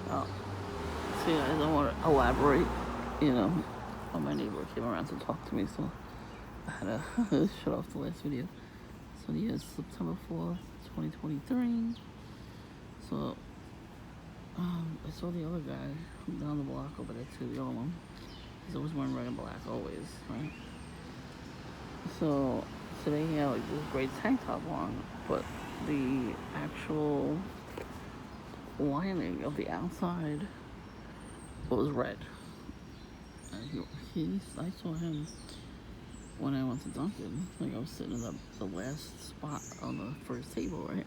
Oh, see, I don't want to elaborate, you know. Oh, my neighbor came around to talk to me, so I had to shut off the last video. So, yeah, it's September 4th, 2023. So, I saw the other guy down the block over there, too, the other one. He's always wearing red and black, always, right? So, today he had, like, this great tank top on, but the actual lining of the outside was red. And I saw him when I went to Dunkin'. Like, I was sitting in the last spot on the first table, right?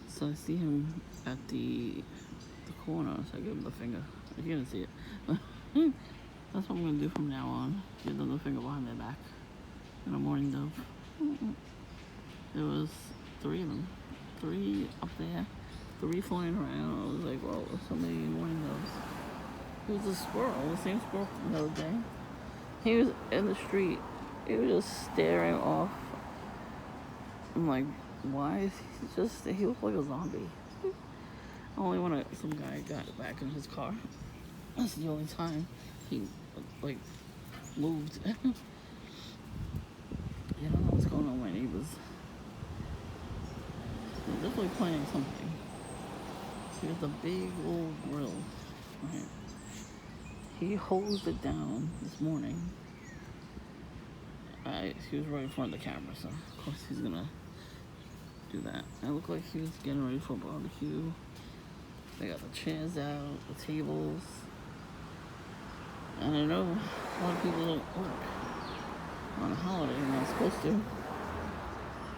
So I see him at the corner, so I give him the finger. If you didn't see it. That's what I'm going to do from now on. Give them the finger behind their back. In a morning dove. There was 3 of them. 3 up there. 3 flying around. I was like, well, so many morning doves. It was a squirrel, the same squirrel from the other day. He was in the street. He was just staring off. I'm like, why is he looked like a zombie. Only when some guy got back in his car. That's the only time he, like, moved. I don't know what's going on with my neighbors. They're definitely planning something. So he has a big old grill, right? He hosed it down this morning. He was right in front of the camera, so of course he's gonna do that. It looked like he was getting ready for a barbecue. They got the chairs out, the tables. And I know a lot of people don't work on a holiday, they're not supposed to,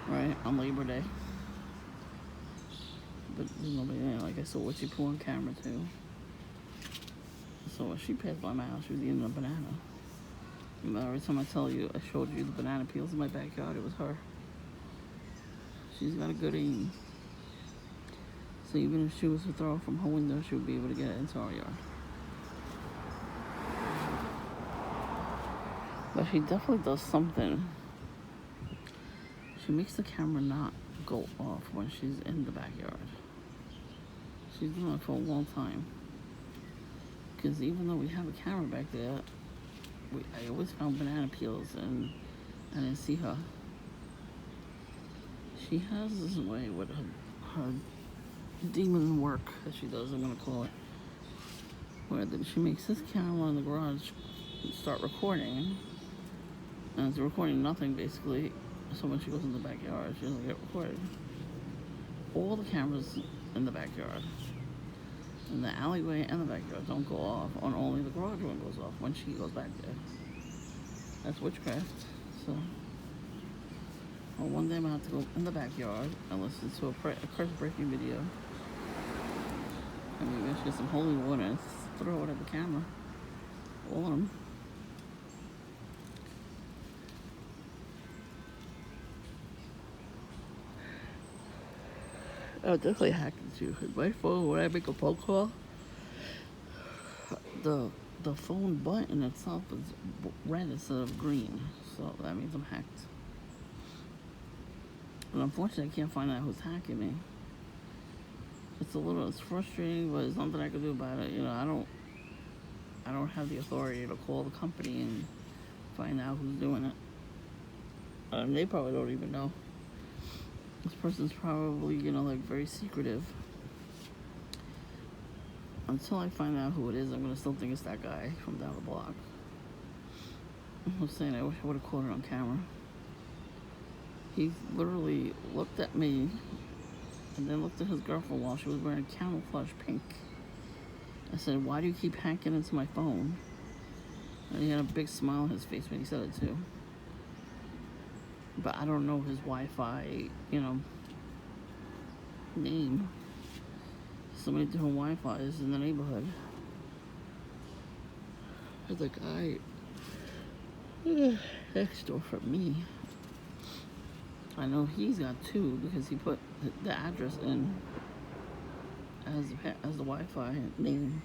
right? On Labor Day. But there's nobody there. Like, I saw what she put on camera too. So when she passed by my house, she was eating a banana. Every time I tell you, I showed you the banana peels in my backyard, it was her. She's got a good aim. So even if she was to throw it from her window, she would be able to get it into our yard. But she definitely does something. She makes the camera not go off when she's in the backyard. She's doing it for a long time. Because even though we have a camera back there, I always found banana peels and I didn't see her. She has this way with her demon work that she does, I'm gonna call it, where she makes this camera in the garage start recording, and it's recording nothing basically. So when she goes in the backyard, she doesn't get recorded. All the cameras in the backyard, in the alleyway and the backyard, don't go off. On only the garage one goes off when she goes back there. That's witchcraft. So, well, one day I'm gonna have to go in the backyard and listen to a curse-breaking video. And maybe I should get some holy water and throw it at the camera. All of them. I'll definitely hack into my phone when I make a phone call. The phone button itself is red instead of green, so that means I'm hacked. But unfortunately, I can't find out who's hacking me. It's frustrating, but there's nothing I can do about it. I don't have the authority to call the company and find out who's doing it. They probably don't even know. This person's probably, like, very secretive. Until I find out who it is, I'm gonna still think it's that guy from down the block. I'm saying I wish I would have caught it on camera. He literally looked at me and then looked at his girlfriend while she was wearing camouflage pink. I said, why do you keep hacking into my phone? And he had a big smile on his face when he said it too. But I don't know his Wi-Fi, name. So many different Wi-Fis in the neighborhood. There's a guy next door from me. I know he's got 2 because he put the address in as the Wi-Fi name.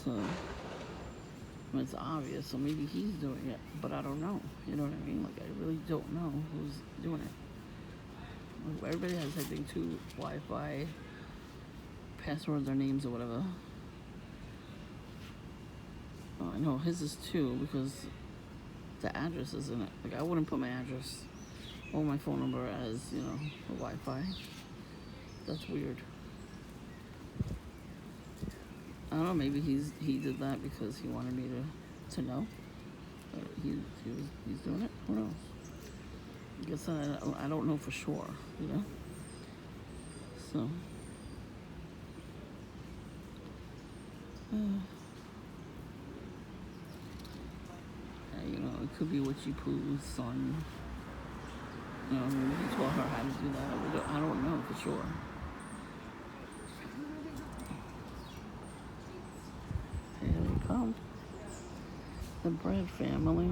So it's obvious. So maybe he's doing it, but I don't know. You know what I mean? Like, I really don't know who's doing it. Everybody has, I think, 2 Wi-Fi password their names or whatever. I know his is too because the address is in it. Like I wouldn't put my address or my phone number as, you know, a Wi-Fi. That's weird. I don't know. Maybe he did that because he wanted me to know. He's doing it. Who knows? I guess I don't know for sure. You know. So. You know, it could be Witchy Pooh's son. You know, maybe he taught her how to do that. I don't know for sure. Here we come. The bread family.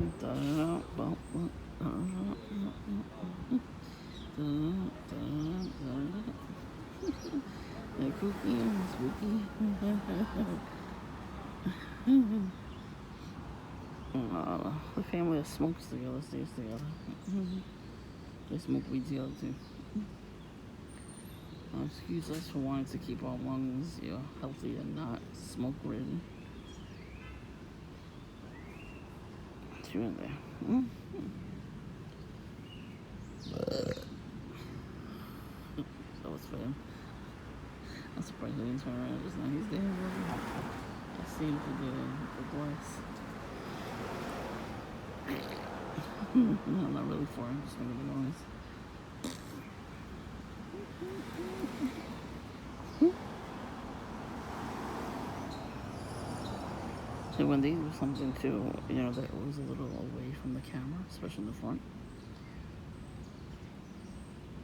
The cookie and spooky. The family that smokes together stays together. They smoke weed together too. Excuse us for wanting to keep our lungs, you know, healthy and not smoke ridden. Two in there. That was for him. I'm surprised he didn't turn around just now. He's there. I see him through the glass. No, not really for him, just making the noise. And when they do something too, you know, that was a little away from the camera, especially in the front.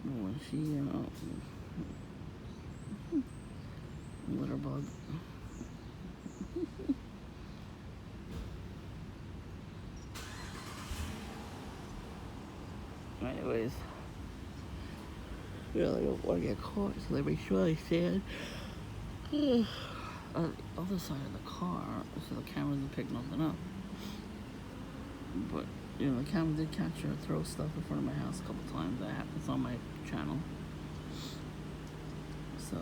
When she, litter bug. Anyways, yeah, they don't want to get caught, so they make sure they stand on the other side of the car, so the camera didn't pick nothing up. But, you know, the camera did catch her throw stuff in front of my house a couple times. That happens on my channel. So,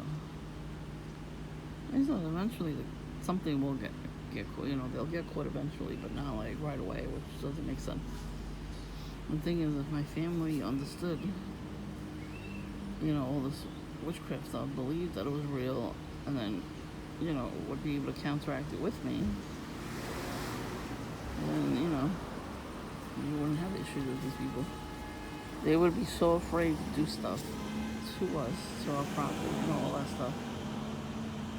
I thought eventually something will get caught. You know, they'll get caught eventually, but not like right away, which doesn't make sense. The thing is, if my family understood, you know, all this witchcraft stuff, believed that it was real, and then, you know, would be able to counteract it with me, then, you know, you wouldn't have issues with these people. They would be so afraid to do stuff to us, to our property, you know, all that stuff.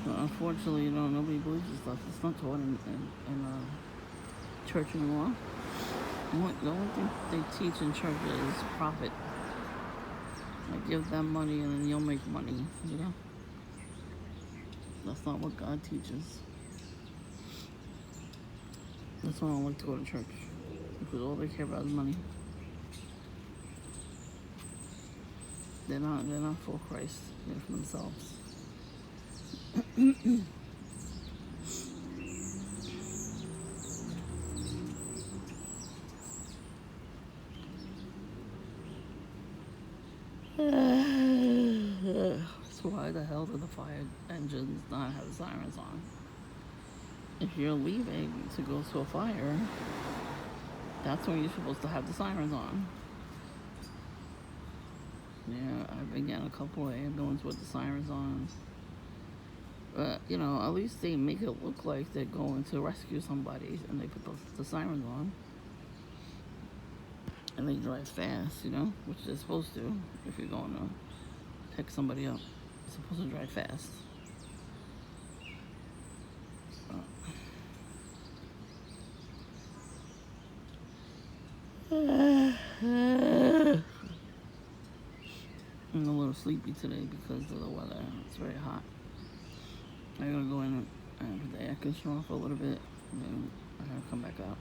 But unfortunately, you know, nobody believes this stuff. It's not taught in church anymore. The only thing they teach in church is profit. Like, give them money and then you'll make money, you know? That's not what God teaches. That's why I don't like to go to church. Because all they care about is money. They're not for Christ. They're for themselves. So why the hell do the fire engines not have sirens on? If you're leaving to go to a fire, that's when you're supposed to have the sirens on. Yeah, I've been getting a couple of ambulances with the sirens on. But, you know, at least they make it look like they're going to rescue somebody and they put the sirens on. And they drive fast, you know, which they're supposed to if you're going to pick somebody up. You're supposed to drive fast. I'm a little sleepy today because of the weather. It's very hot. I gotta go in and put the air conditioner off a little bit, and then I gotta come back out.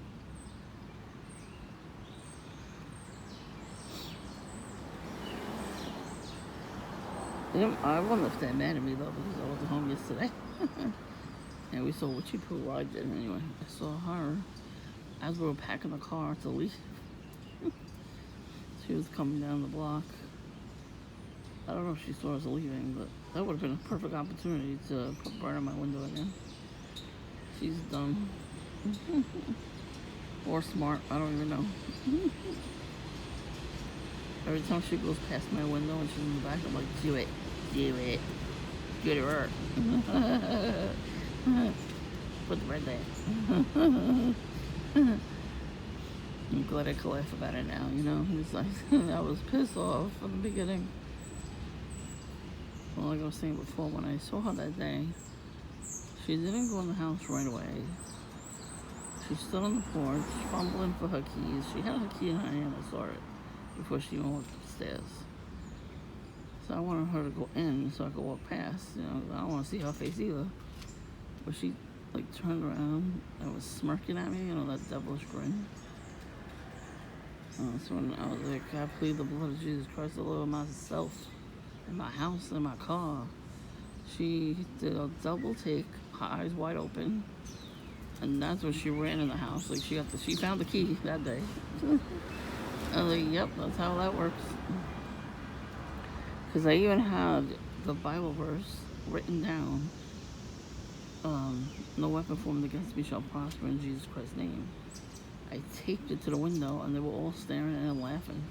I wonder if they're mad at me though, because I wasn't home yesterday. And we saw Witchy Pooh. Well, I did anyway. I saw her as we were packing the car to leave. She was coming down the block. I don't know if she saw us leaving, but that would have been a perfect opportunity to put burn on my window again. She's dumb. Or smart, I don't even know. Every time she goes past my window and she's in the back, I'm like, do it, get it right. Put the red there. I'm glad I can laugh about it now, you know? It's like, I was pissed off from the beginning. Well, like I was saying before, when I saw her that day, she didn't go in the house right away. She stood on the porch, fumbling for her keys. She had her key in her hand, I saw it, before she even walked upstairs. So I wanted her to go in so I could walk past, you know, I don't want to see her face either. But she, like, turned around and was smirking at me, you know, that devilish grin. So when I was like, I plead the blood of Jesus Christ over myself, in my house, in my car. She did a double take, her eyes wide open, and that's when she ran in the house. Like she found the key that day. I was like, yep, that's how that works. Because I even had the Bible verse written down. No weapon formed against me shall prosper in Jesus Christ's name. I taped it to the window, and they were all staring at it and laughing.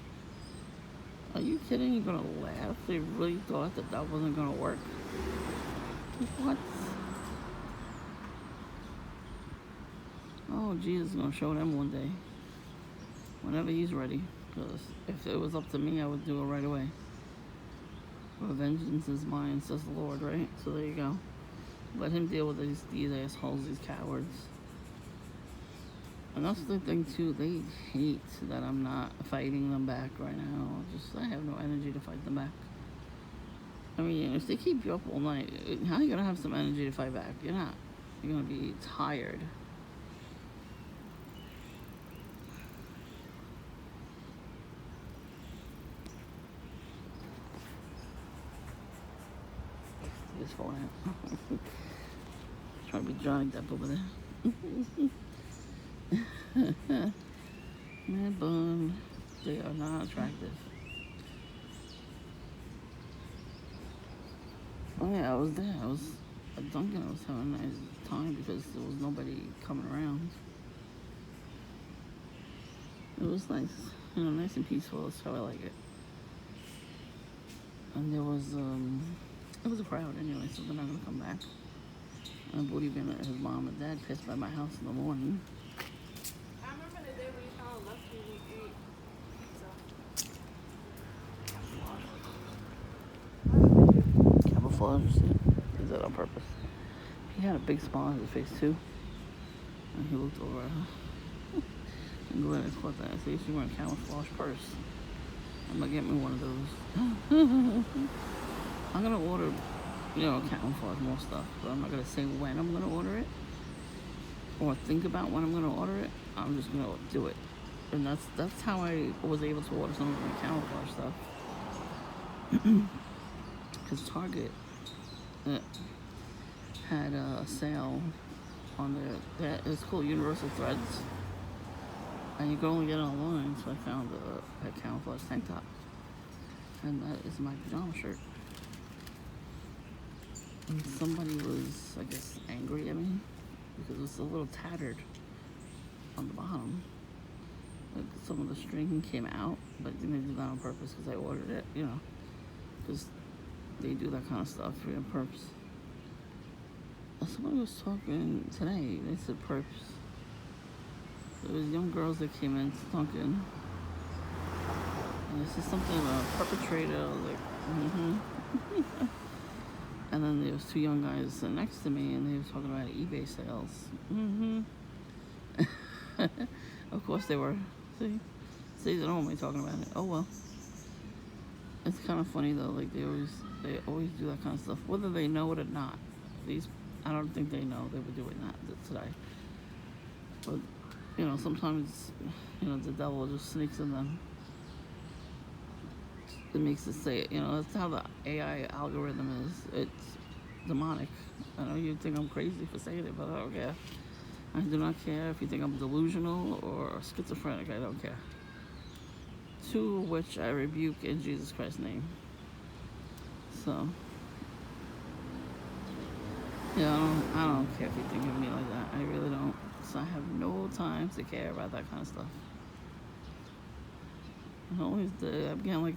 Are you kidding? You're gonna laugh? They really thought that wasn't gonna work? What? Oh, Jesus is gonna show them one day. Whenever he's ready. Because if it was up to me, I would do it right away. For vengeance is mine, says the Lord, right? So there you go. Let him deal with these assholes, these cowards. And that's the thing too, they hate that I'm not fighting them back right now. I have no energy to fight them back. I mean, if they keep you up all night, how are you gonna have some energy to fight back? You're not. You're gonna be tired. Just falling out. Trying to be Johnny Depp over there. Man bun, they are not attractive. Oh yeah, I was there. I was at Dunkin'. I was having a nice time because there was nobody coming around. It was nice, you know, nice and peaceful. That's how I like it. And there was it was a crowd anyway, so they're not gonna come back. I believe in his mom and dad pissed by my house in the morning. I remember the day when you found left me we ate pizza. Camouflage? Is that on purpose? He had a big smile on his face too. And he looked over at her. And Glenn is what that. I say she wearing a camouflage purse. I'm gonna get me one of those. I'm gonna order, you know, camouflage more stuff, but I'm not gonna say when I'm gonna order it or think about when I'm gonna order it. I'm just gonna do it. And that's how I was able to order some of my camouflage stuff. Because Target had a sale on it's called Universal Threads, and you can only get it online. So I found a camouflage tank top, and that is my pajama shirt. And somebody was, I guess, angry at me because it was a little tattered on the bottom. Like some of the string came out, but they did that on purpose because I ordered it, you know, because they do that kind of stuff for your perps. Somebody was talking today. They said perps. There was young girls that came in Stalking, and they said something about a perpetrator. I was like, And then there was two young guys sitting next to me, and they were talking about eBay sales. Of course they were. See, they don't want me talking about it. Oh well. It's kind of funny though. Like they always do that kind of stuff, whether they know it or not. I don't think they know they were doing that today. But you know, sometimes the devil just sneaks in them. It makes it say it. You know, that's how the AI algorithm is. It's demonic. I know you think I'm crazy for saying it, but I don't care. I do not care if you think I'm delusional or schizophrenic. I don't care. To which I rebuke in Jesus Christ's name. So, yeah, I don't care if you think of me like that. I really don't. So I have no time to care about that kind of stuff. I always did. I'm getting like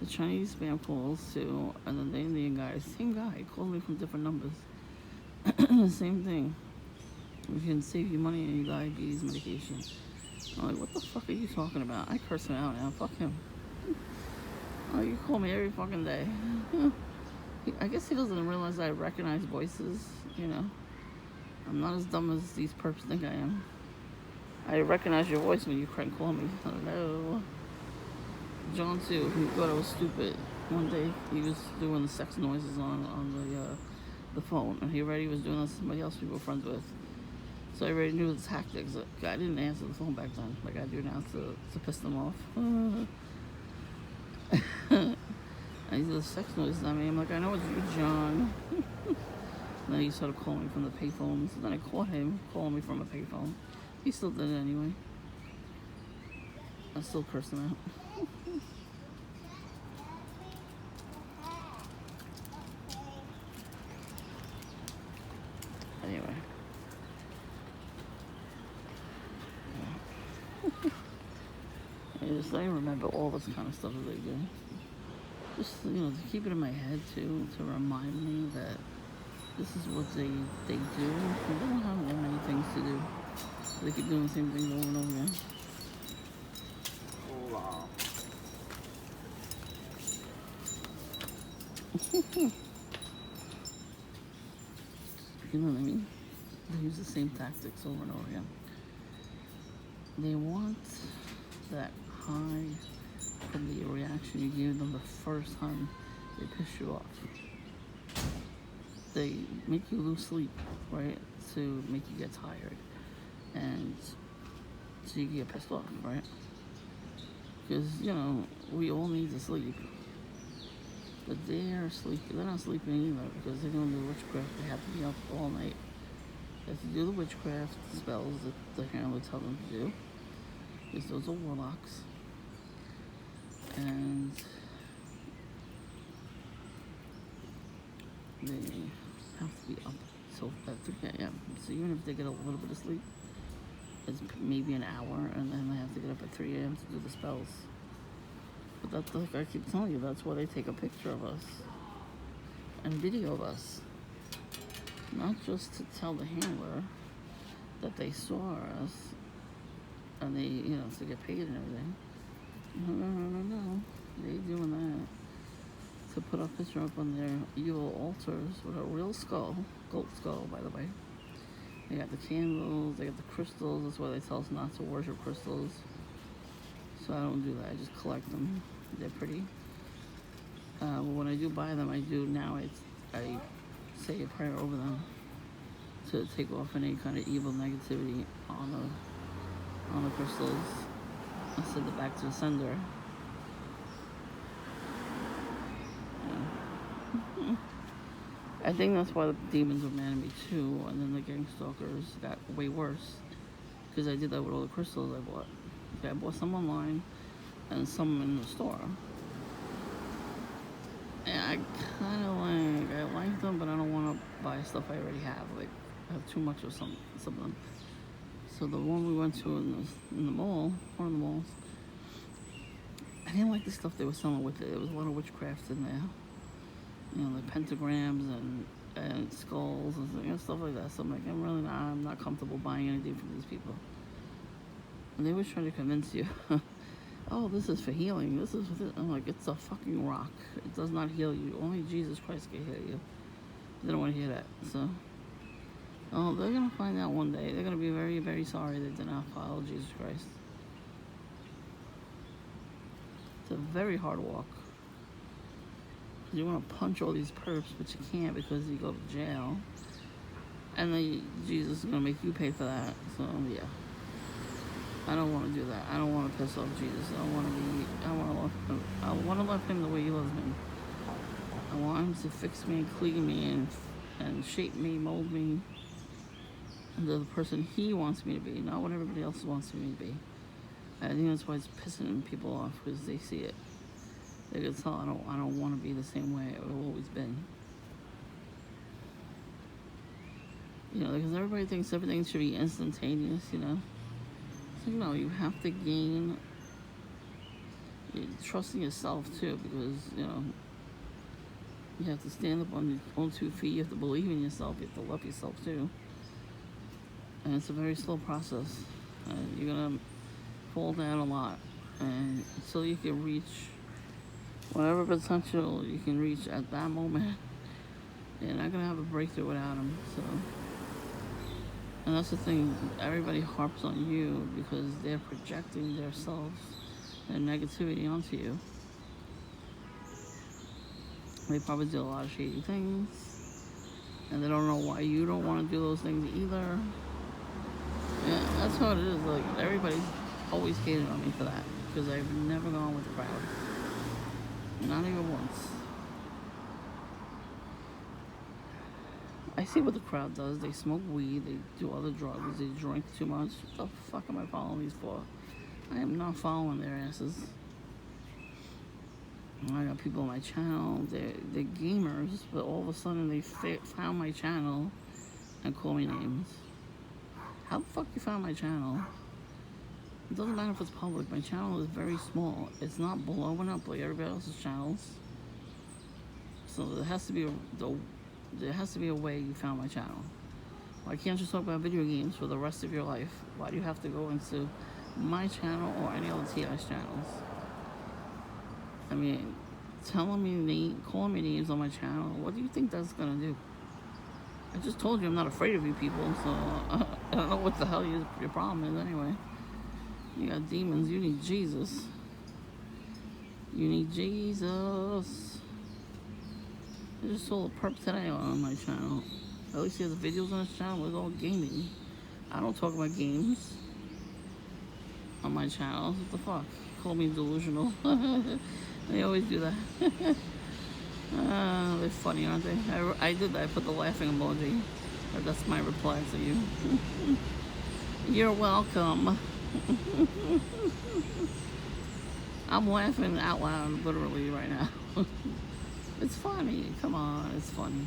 the Chinese spam calls too, and then the Indian guy, same guy, calls me from different numbers. Same thing. We can save you money on your diabetes medication. I'm like, what the fuck are you talking about? I curse him out now. Fuck him. Oh, you call me every fucking day. I guess he doesn't realize I recognize voices, you know. I'm not as dumb as these perps think I am. I recognize your voice when you crank call me. Hello. John too, who thought I was stupid. One day he was doing the sex noises on the phone, and he already was doing that to somebody else we were friends with. So I already knew the tactics. I didn't answer the phone back then, like I do now to piss them off. And he did the sex noises at me. I'm like, I know it's you, John. And then he started calling me from the payphones. And then I caught him calling me from a payphone. He still did it anyway. I still cursed him out. Anyway. I remember all this kind of stuff that they do. Just, you know, to keep it in my head too, to remind me that this is what they do. They don't have that many things to do. They keep doing the same things over and over again. You know what I mean? They use the same tactics over and over again. They want that high from the reaction you gave them the first time they piss you off. They make you lose sleep, right? To make you get tired. And so you get pissed off, right? Because, you know, we all need to sleep. But they're sleeping. They're not sleeping either because they're doing the witchcraft. They have to be up all night. They have to do the witchcraft spells that the handler tell them to do. Because those are warlocks. And they have to be up till at 3 a.m. So even if they get a little bit of sleep, it's maybe an hour, and then they have to get up at 3 a.m. to do the spells. But that's like I keep telling you, that's why they take a picture of us and video of us. Not just to tell the handler that they saw us and they, you know, to get paid and everything. No. They doing that to put a picture up on their evil altars with a real skull, gold skull, by the way. They got the candles, they got the crystals. That's why they tell us not to worship crystals. So I don't do that. I just collect them. They're pretty. But when I do buy them, I do now. I say a prayer over them to take off any kind of evil negativity on the crystals. I send it back to the sender. Yeah. I think that's why the demons were mad at me too, and then the gang stalkers got way worse because I did that with all the crystals I bought. Okay, I bought some online and some in the store. And I kind of like them, but I don't want to buy stuff I already have. Like, I have too much of some of them. So the one we went to in the mall, one of the malls, I didn't like the stuff they were selling with it. There was a lot of witchcraft in there. You know, the pentagrams and skulls and stuff like that. So I'm like, I'm not comfortable buying anything from these people. And they were trying to convince you, oh, this is for healing. This is for this. I'm like, it's a fucking rock. It does not heal you. Only Jesus Christ can heal you. They don't want to hear that. So, oh, they're going to find out one day. They're going to be very, very sorry they did not follow Jesus Christ. It's a very hard walk. You want to punch all these perps, but you can't because you go to jail. And then Jesus is going to make you pay for that. So, yeah. I don't want to do that. I don't want to piss off Jesus. I want to love him the way he loves me. I want him to fix me and clean me and shape me, mold me into the person he wants me to be, not what everybody else wants me to be. I think that's why it's pissing people off, because they see it. They could tell I don't want to be the same way I've always been. You know, because everybody thinks everything should be instantaneous, you know. So, you know, you have to gain trust in yourself, too, because, you know, you have to stand up on your own 2 feet. You have to believe in yourself. You have to love yourself, too. And it's a very slow process. And you're going to fall down a lot. And until you can reach whatever potential you can reach at that moment, you're not going to have a breakthrough without them. So, and that's the thing. Everybody harps on you because they're projecting themselves and negativity onto you. They probably do a lot of shady things, and they don't know why you don't want to do those things either. Yeah, that's how it is. Like, everybody's always hated on me for that because I've never gone with the crowd. Not even once. I see what the crowd does. They smoke weed, they do other drugs, they drink too much. What the fuck am I following these for? I am not following their asses. I got people on my channel, they're gamers, but all of a sudden they found my channel and call me names. How the fuck you found my channel? It doesn't matter if it's public. My channel is very small. It's not blowing up like everybody else's channels. So there has to be a way you found my channel. Why can't you talk about video games for the rest of your life? Why do you have to go into my channel or any other T.I.S channels? I mean, calling me names on my channel, what do you think that's gonna do? I just told you I'm not afraid of you people, so I don't know what the hell your problem is anyway. You got demons, you need Jesus. You need Jesus. I just saw a perp today on my channel. At least he has videos on his channel. It's all gaming. I don't talk about games on my channel. What the fuck? Call me delusional. They always do that. They're funny, aren't they? I did that. I put the laughing emoji. That's my reply to you. You're welcome. I'm laughing out loud, literally, right now. It's funny. Come on, it's funny.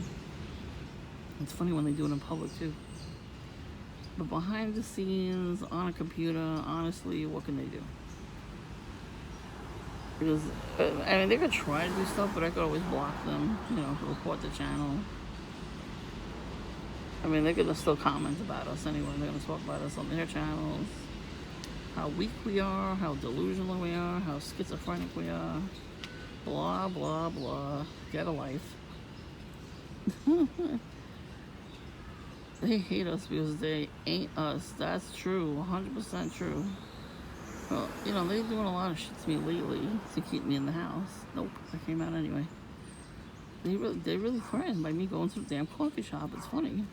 It's funny when they do it in public, too. But behind the scenes, on a computer, honestly, what can they do? Because, I mean, they could try to do stuff, but I could always block them, you know, report the channel. I mean, they're going to still comment about us anyway. They're going to talk about us on their channels. How weak we are, how delusional we are, how schizophrenic we are. Blah, blah, blah. Get a life. They hate us because they ain't us. That's true. 100% true. Well, you know, they're doing a lot of shit to me lately to keep me in the house. Nope, I came out anyway. They really threatened by me going to the damn coffee shop. It's funny.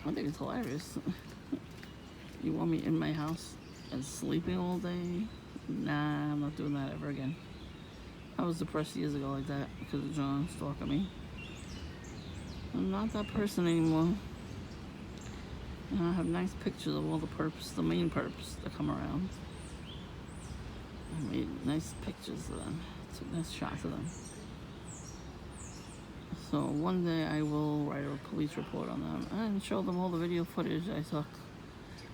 I think it's hilarious. You want me in my house and sleeping all day? Nah, I'm not doing that ever again. I was depressed years ago like that because of John stalking me. I'm not that person anymore. And I have nice pictures of all the perps, the main perps that come around. I made nice pictures of them. Took nice shots of them. So one day I will write a police report on them and show them all the video footage I took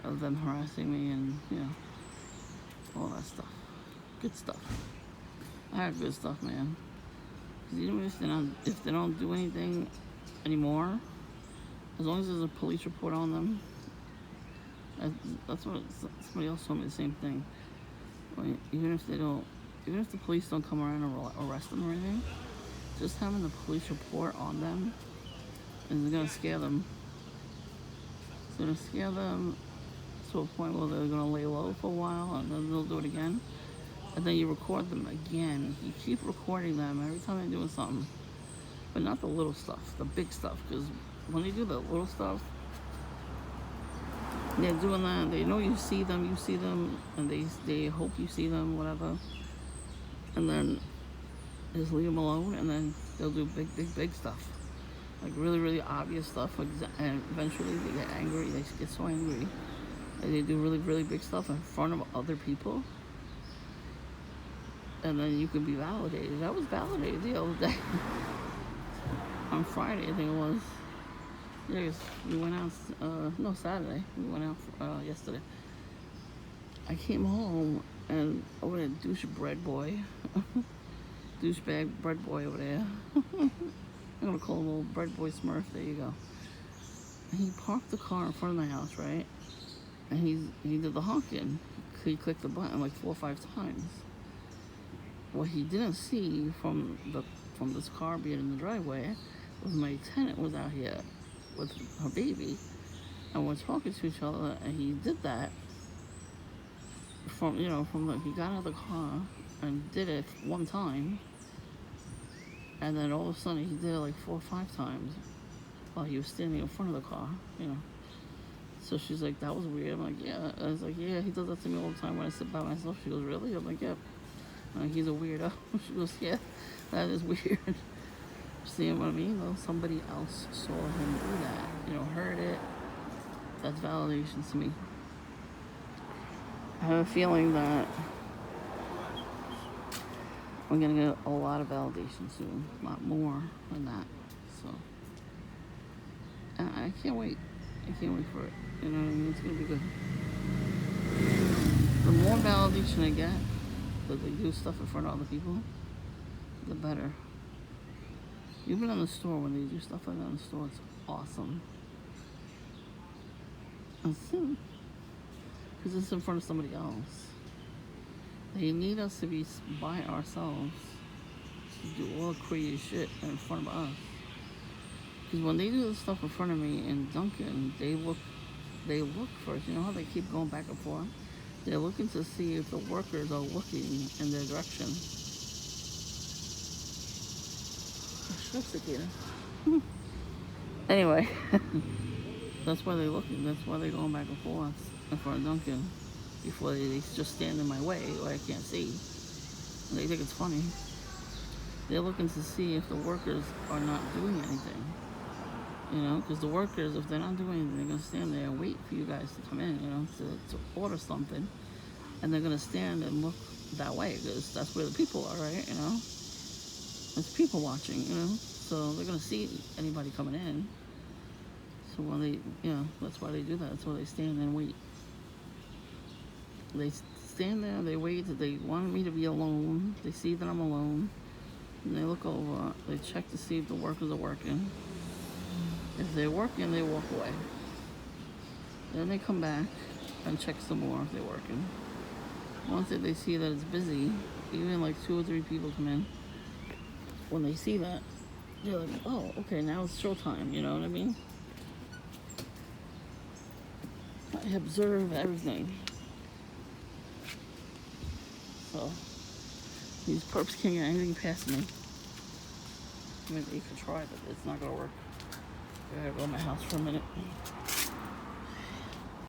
of them harassing me and, you know, all that stuff. Good stuff. I have good stuff, man. Because even if they don't do anything anymore, as long as there's a police report on them, that's what somebody else told me the same thing. Even if the police don't come around and arrest them or anything, just having the police report on them is gonna scare them. It's gonna scare them to a point where they're gonna lay low for a while and then they'll do it again. And then you record them again. You keep recording them every time they're doing something. But not the little stuff, the big stuff. Because when they do the little stuff, they're doing that. They know you see them, and they hope you see them, whatever. And then just leave them alone, and then they'll do big stuff. Like really, really obvious stuff. And eventually they get angry. They get so angry. And they do really, really big stuff in front of other people. and then you can be validated. I was validated the other day. On Friday, I think it was. Yeah, 'cause we went out, no, Saturday. We went out yesterday. I came home and over there, douchebag bread boy over there. I'm gonna call him little bread boy Smurf. There you go. And he parked the car in front of my house, right? And he did the honking. He clicked the button like 4 or 5 times. What he didn't see from this car being in the driveway was my tenant was out here with her baby, and we're talking to each other, and he did that he got out of the car and did it one time, and then all of a sudden he did it like 4 or 5 times while he was standing in front of the car. So she's like, that was weird. I'm like, yeah. I was like, yeah, he does that to me all the time when I sit by myself. She goes, really? I'm like, yeah. He's a weirdo. She goes, yeah, that is weird. See what I mean? Well, somebody else saw him do that, heard it. That's validation to me. I have a feeling that I'm going to get a lot of validation soon. A lot more than that. So, I can't wait. I can't wait for it. You know what I mean? It's going to be good. The more validation I get that they do stuff in front of other people, the better. Even in the store, when they do stuff like that in the store, it's awesome. Because it's in front of somebody else. They need us to be by ourselves to do all the crazy shit in front of us. Because when they do the stuff in front of me in Dunkin', they look first. You know how they keep going back and forth? They're looking to see if the workers are looking in their direction. Shut up, cicada. Anyway, that's why they're looking. That's why they're going back and forth in front of Dunkin' before they just stand in my way where I can't see. And they think it's funny. They're looking to see if the workers are not doing anything. Because the workers, if they're not doing anything, they're going to stand there and wait for you guys to come in, to order something. And they're going to stand and look that way, because that's where the people are, right? It's people watching, So they're going to see anybody coming in. So when they, that's why they do that. That's why they stand and wait. They stand there, they wait, they want me to be alone. They see that I'm alone. And they look over, they check to see if the workers are working. If they're working, they walk away. Then they come back and check some more if they're working. Once they see that it's busy, even like 2 or 3 people come in. When they see that, they're like, oh, okay, now it's showtime, you know what I mean? I observe everything. So, these perps can't get anything past me. I mean, they could try, but it's not gonna work. I gotta go to my house for a minute.